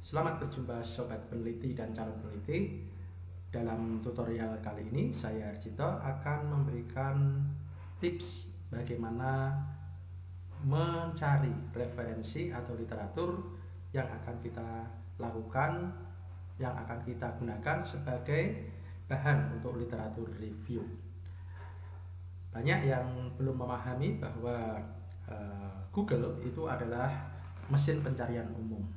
Selamat berjumpa sobat peneliti dan calon peneliti. Dalam tutorial kali ini saya Arjito akan memberikan tips bagaimana mencari referensi atau literatur yang akan kita lakukan, yang akan kita gunakan sebagai bahan untuk literatur review. Banyak yang belum memahami bahwa Google itu adalah mesin pencarian umum.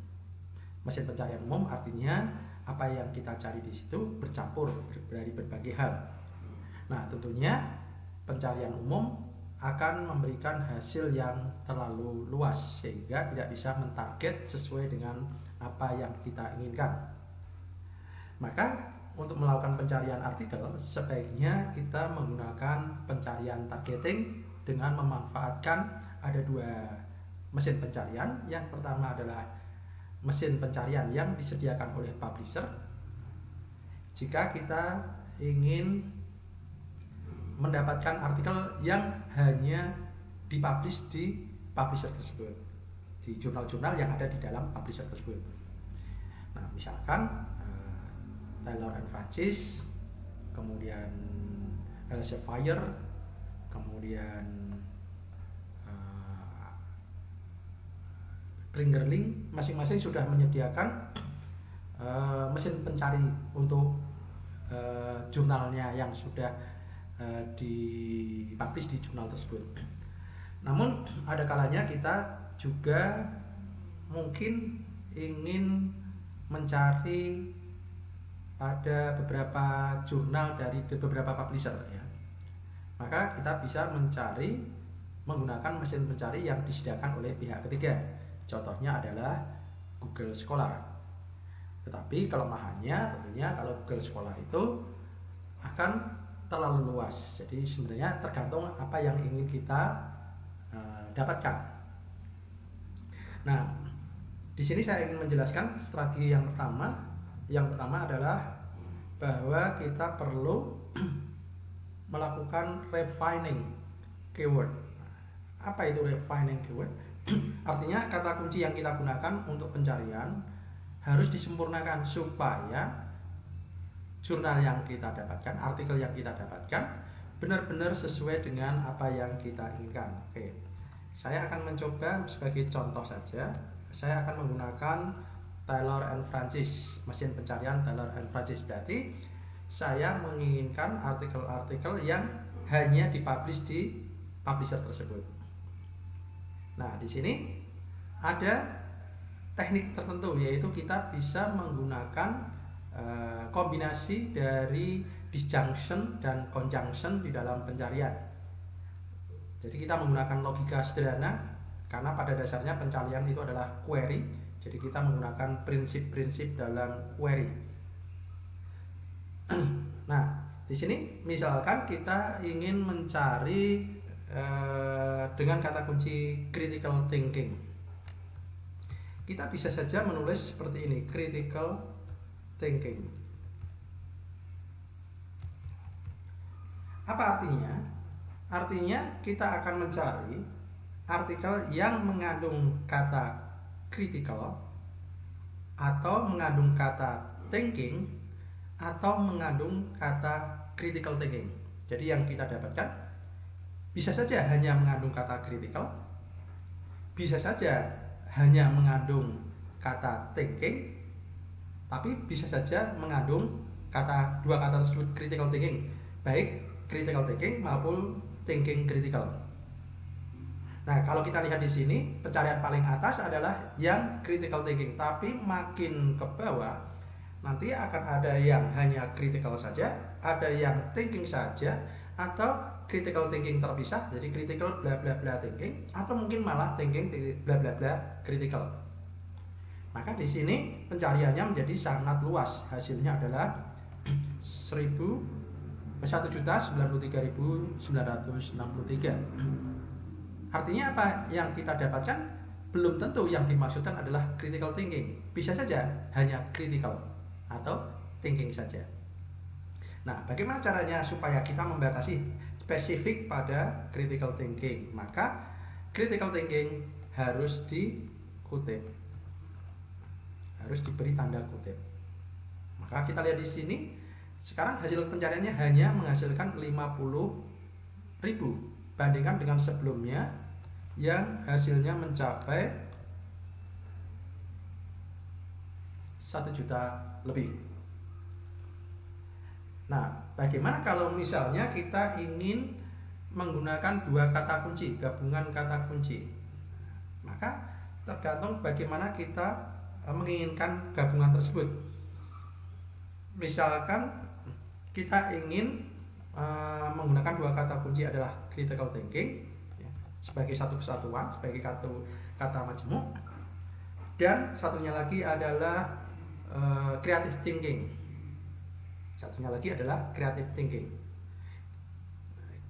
Mesin pencarian umum artinya apa yang kita cari di situ bercampur dari berbagai hal. Nah, tentunya pencarian umum akan memberikan hasil yang terlalu luas sehingga tidak bisa mentarget sesuai dengan apa yang kita inginkan. Maka untuk melakukan pencarian artikel sebaiknya kita menggunakan pencarian targeting dengan memanfaatkan ada dua mesin pencarian. Yang pertama adalah mesin pencarian yang disediakan oleh publisher. Jika kita ingin mendapatkan artikel yang hanya dipublish di publisher tersebut, di jurnal-jurnal yang ada di dalam publisher tersebut. Nah, misalkan Taylor and Francis, kemudian Elsevier, kemudian Pringerling, masing-masing sudah menyediakan mesin pencari untuk jurnalnya yang sudah dipublish di jurnal tersebut. Namun ada kalanya kita juga mungkin ingin mencari pada beberapa jurnal dari beberapa publisher ya. Maka kita bisa mencari menggunakan mesin pencari yang disediakan oleh pihak ketiga. Contohnya adalah Google Scholar. Tetapi kelemahannya tentunya kalau Google Scholar itu akan terlalu luas. Jadi sebenarnya tergantung apa yang ingin kita dapatkan. Nah, di sini saya ingin menjelaskan strategi yang pertama. Yang pertama adalah bahwa kita perlu melakukan refining keyword. Apa itu refining keyword? Artinya kata kunci yang kita gunakan untuk pencarian harus disempurnakan supaya jurnal yang kita dapatkan, artikel yang kita dapatkan benar-benar sesuai dengan apa yang kita inginkan. Oke, saya akan mencoba sebagai contoh saja. Saya akan menggunakan Taylor and Francis, mesin pencarian Taylor and Francis. Berarti saya menginginkan artikel-artikel yang hanya dipublish di publisher tersebut. Nah, di sini ada teknik tertentu, yaitu kita bisa menggunakan kombinasi dari disjunction dan conjunction di dalam pencarian. Jadi kita menggunakan logika sederhana karena pada dasarnya pencarian itu adalah query. Jadi kita menggunakan prinsip-prinsip dalam query. Nah, di sini misalkan kita ingin mencari dengan kata kunci critical thinking. Kita bisa saja menulis seperti ini, critical thinking. Apa artinya? Artinya kita akan mencari artikel yang mengandung kata critical atau mengandung kata thinking atau mengandung kata critical thinking. Jadi yang kita dapatkan bisa saja hanya mengandung kata critical, bisa saja hanya mengandung kata thinking, tapi bisa saja mengandung dua kata tersebut, critical thinking, baik critical thinking maupun thinking critical. Nah, kalau kita lihat di sini, pencarian paling atas adalah yang critical thinking, tapi makin ke bawah nanti akan ada yang hanya critical saja, ada yang thinking saja, atau critical thinking terpisah, jadi critical bla bla bla thinking, atau mungkin malah thinking bla bla bla critical. Maka di sini pencariannya menjadi sangat luas. Hasilnya adalah 1.093.963. Artinya apa yang kita dapatkan belum tentu yang dimaksudkan adalah critical thinking. Bisa saja hanya critical atau thinking saja. Nah, bagaimana caranya supaya kita membatasi spesifik pada critical thinking? Maka critical thinking harus dikutip. harus diberi tanda kutip. Maka kita lihat di sini, sekarang hasil pencariannya hanya menghasilkan 50.000, bandingkan dengan sebelumnya yang hasilnya mencapai 1 juta lebih. Nah, bagaimana kalau misalnya kita ingin menggunakan dua kata kunci, gabungan kata kunci? Maka tergantung bagaimana kita menginginkan gabungan tersebut. Misalkan kita ingin menggunakan dua kata kunci adalah critical thinking ya, sebagai satu kesatuan, sebagai kata majemuk, dan satunya lagi adalah creative thinking. Satunya lagi adalah creative thinking.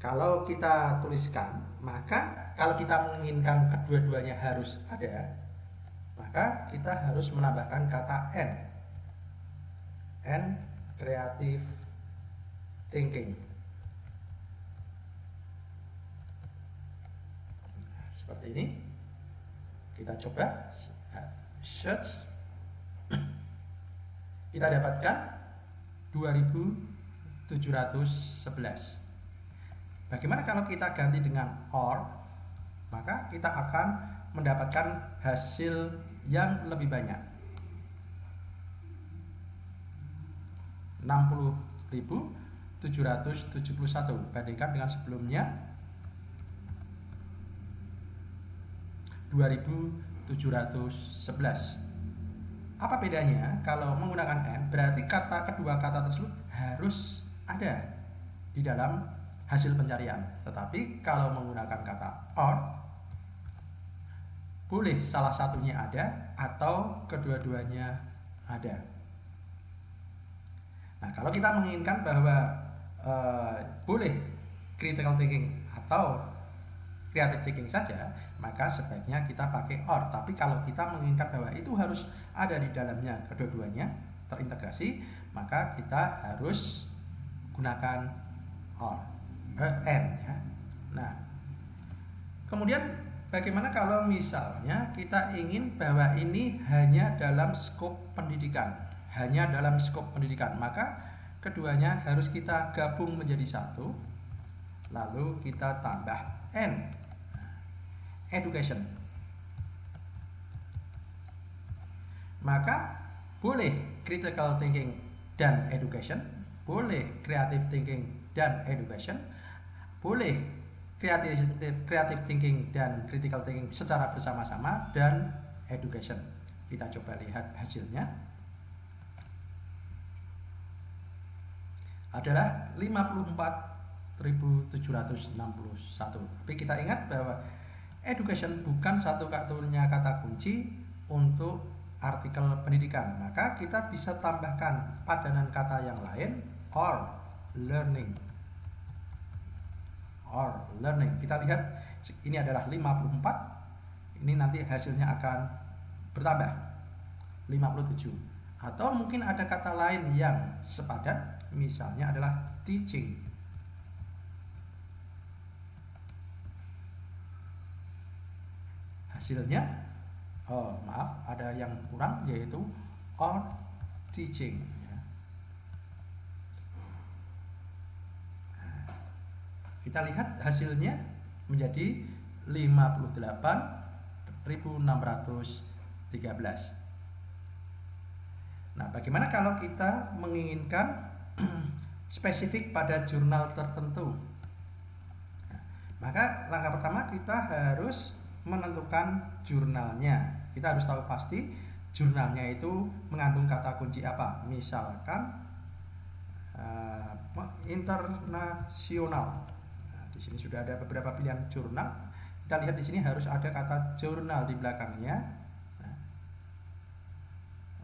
Kalau kita tuliskan, maka kalau kita menginginkan kedua-duanya harus ada, maka kita harus menambahkan kata N creative thinking. Seperti ini. Kita coba search. Kita dapatkan 2711. Bagaimana kalau kita ganti dengan OR? Maka kita akan mendapatkan hasil yang lebih banyak. 60.771 bandingkan dengan sebelumnya 2711. Apa bedanya? Kalau menggunakan N, berarti kedua kata tersebut harus ada di dalam hasil pencarian. Tetapi kalau menggunakan kata OR, boleh salah satunya ada atau kedua-duanya ada. Nah, kalau kita menginginkan bahwa boleh critical thinking atau creative thinking saja, maka sebaiknya kita pakai OR. Tapi kalau kita menginginkan bahwa itu harus ada di dalamnya kedua-duanya terintegrasi, maka kita harus gunakan OR, N ya. Nah, kemudian bagaimana kalau misalnya kita ingin bahwa ini hanya dalam skop pendidikan, maka keduanya harus kita gabung menjadi satu, lalu kita tambah N, education. Maka boleh critical thinking dan education, boleh creative thinking dan education, boleh creative thinking dan critical thinking secara bersama-sama, dan education. Kita coba lihat hasilnya. Adalah 54.761. Tapi kita ingat bahwa education bukan satu-satunya kata kunci untuk artikel pendidikan. Maka kita bisa tambahkan padanan kata yang lain, or learning. Kita lihat ini adalah 54. Ini nanti hasilnya akan bertambah 57. Atau mungkin ada kata lain yang sepadan, misalnya adalah teaching. Hasilnya, maaf, ada yang kurang, yaitu or teaching. Kita lihat hasilnya menjadi 58.613. Nah, bagaimana kalau kita menginginkan spesifik pada jurnal tertentu? Nah, maka langkah pertama kita harus menentukan jurnalnya. Kita harus tahu pasti jurnalnya itu mengandung kata kunci apa. Misalkan internasional. Nah, di sini sudah ada beberapa pilihan jurnal. Kita lihat di sini harus ada kata jurnal di belakangnya. Nah,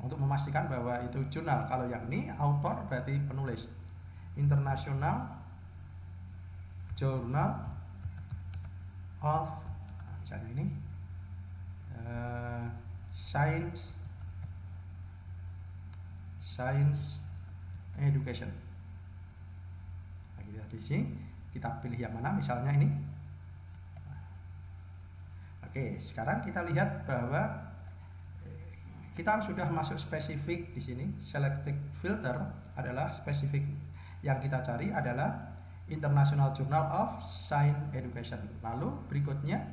untuk memastikan bahwa itu jurnal. Kalau yang ini author berarti penulis. International Journal of, misalnya ini Science Education. Nah, kita di sini kita pilih yang mana, misalnya ini. Oke, sekarang kita lihat bahwa kita sudah masuk spesifik di sini. Selected filter adalah spesifik yang kita cari adalah International Journal of Science Education. Lalu berikutnya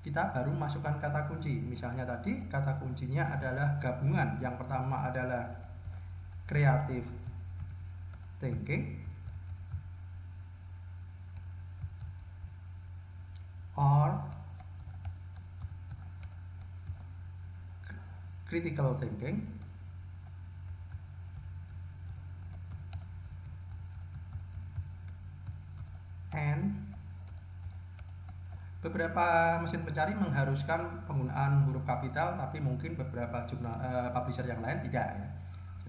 kita baru masukkan kata kunci. Misalnya tadi kata kuncinya adalah gabungan. Yang pertama adalah creative thinking or critical thinking and beberapa mesin pencari mengharuskan penggunaan huruf kapital, tapi mungkin beberapa jurnal publisher yang lain tidak ya.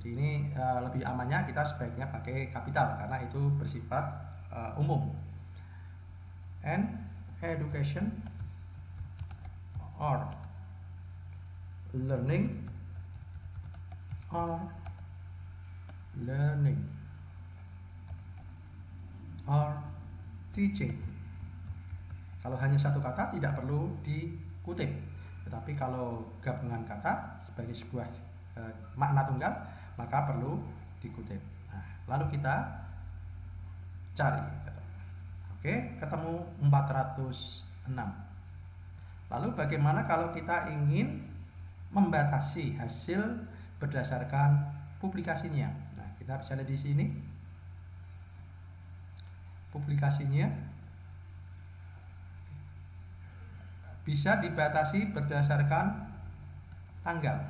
Jadi ini lebih amannya kita sebaiknya pakai kapital karena itu bersifat umum. And education or learning or teaching. Kalau hanya satu kata tidak perlu dikutip, tetapi kalau gabungan kata sebagai sebuah makna tunggal maka perlu dikutip. Nah, lalu kita cari. Oke, ketemu 406. Lalu bagaimana kalau kita ingin membatasi hasil berdasarkan publikasinya? Nah, kita bisa lihat di sini. Publikasinya bisa dibatasi berdasarkan tanggal.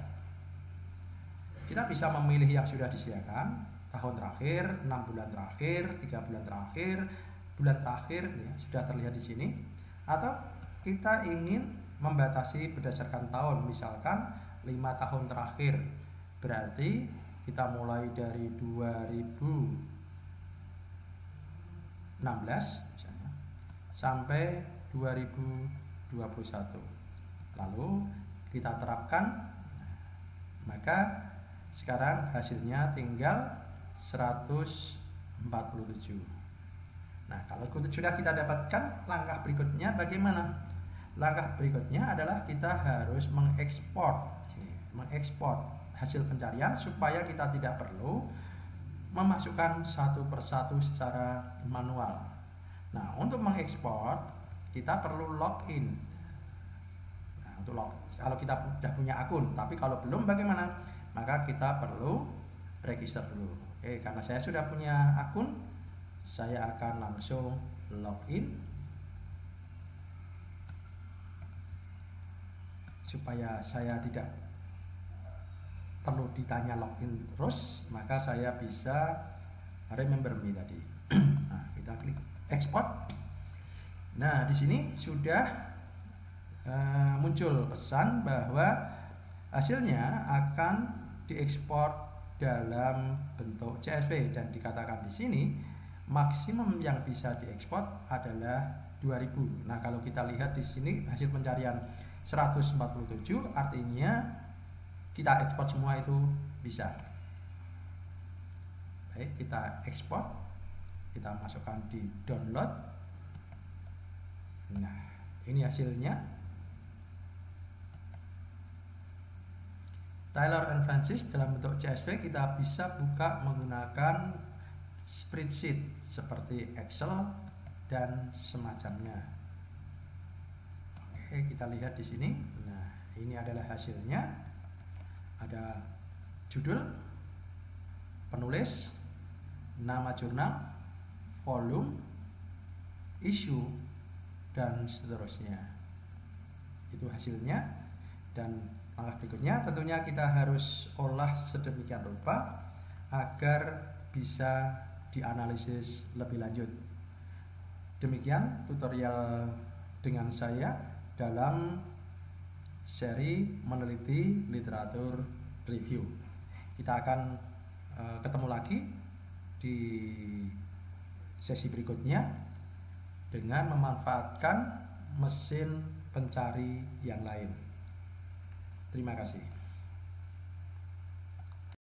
Kita bisa memilih yang sudah disediakan, tahun terakhir, 6 bulan terakhir, 3 bulan terakhir, bulan terakhir ya, sudah terlihat di sini. Atau kita ingin membatasi berdasarkan tahun, misalkan 5 tahun terakhir. Berarti kita mulai dari 2016 misalnya sampai 2021. Lalu kita terapkan, maka sekarang hasilnya tinggal 147. Nah, kalau sudah kita dapatkan, langkah berikutnya bagaimana? Langkah berikutnya adalah kita harus mengekspor hasil pencarian supaya kita tidak perlu memasukkan satu persatu secara manual. Nah, untuk mengekspor kita perlu login. Nah, untuk kalau kita sudah punya akun, tapi kalau belum bagaimana? Maka kita perlu register dulu. Oke, karena saya sudah punya akun, saya akan langsung login supaya saya tidak perlu ditanya login terus, maka saya bisa remember me tadi. Nah, kita klik export. Nah, di sini sudah muncul pesan bahwa hasilnya akan diekspor dalam bentuk CSV dan dikatakan di sini maksimum yang bisa diekspor adalah 2000. Nah, kalau kita lihat di sini hasil pencarian 147, artinya kita ekspor semua itu bisa. Baik, kita ekspor, kita masukkan di download. Nah, ini hasilnya. Taylor and Francis dalam bentuk CSV kita bisa buka menggunakan spreadsheet seperti Excel dan semacamnya. Oke, kita lihat di sini. Nah, ini adalah hasilnya. Ada judul, penulis, nama jurnal, volume, issue, dan seterusnya. Itu hasilnya. Dan langkah berikutnya tentunya kita harus olah sedemikian rupa agar bisa dianalisis lebih lanjut. Demikian tutorial dengan saya dalam seri meneliti literatur review. Kita akan ketemu lagi di sesi berikutnya dengan memanfaatkan mesin pencari yang lain. Terima kasih.